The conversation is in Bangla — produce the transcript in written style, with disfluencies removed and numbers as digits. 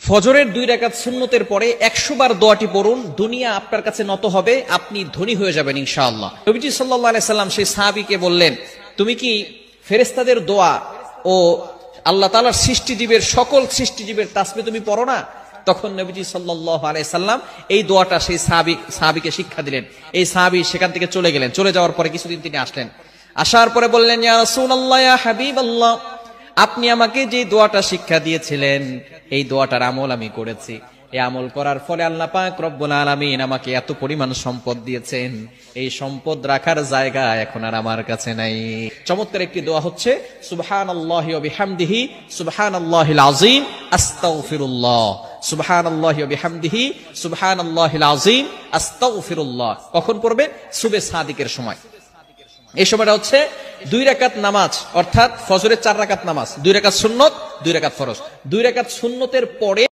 ফজরের 2 রাকাত সুন্নতের পরে 100 বার দোয়াটি পড়ুন, দুনিয়া আপনার কাছে নত হবে, আপনি ধনী হয়ে যাবেন ইনশাআল্লাহ। নবীজি সাল্লাল্লাহু আলাইহি সাল্লাম সেই সাহাবীকে বললেন, তুমি কি ফেরেশতাদের দোয়া ও আল্লাহ তাআলার সৃষ্টিজীবের সকল সৃষ্টিজীবের তাসবিহ তুমি পড়ো না? তখন নবীজি সাল্লাল্লাহু আলাইহি সাল্লাম এই দোয়াটা সেই সাহাবীকে শিক্ষা দিলেন। এই সাহাবী সেখান থেকে চলে গেলেন। চলে যাওয়ার পরে কিছুদিন তিনি আসলেন। আসার পরে বললেন, ইয়া রাসূলুল্লাহ, ইয়া হাবিবাল্লাহ, আপনি আমাকে যে দোয়াটা শিক্ষা দিয়েছিলেন এই দোয়াটার আমল আমি করেছি। এই আমল করার ফলে আল্লাহ পাক রব্বুল আলামিন আমাকে এত পরিমাণ সম্পদ দিয়েছেন, এই সম্পদ রাখার জায়গা এখন আর আমার কাছে নাই। চমৎকার একটি দোয়া হচ্ছে সুবহানাল্লাহি ওয়া বিহামদিহি সুবহানাল্লাহিল আযীম আস্তাগফিরুল্লাহ, সুবহানাল্লাহি ওয়া বিহামদিহি সুবহানাল্লাহিল আযীম আস্তাগফিরুল্লাহ। কখন পড়বে? সুবহে সাদিকের সময়। এই সময়টা হচ্ছে 2 রাকাত নামাজ, অর্থাৎ ফজরের 4 রাকাত নামাজ, 2 রাকাত সুন্নত, 2 রাকাত ফরজ। 2 রাকাত সুন্নতের পরে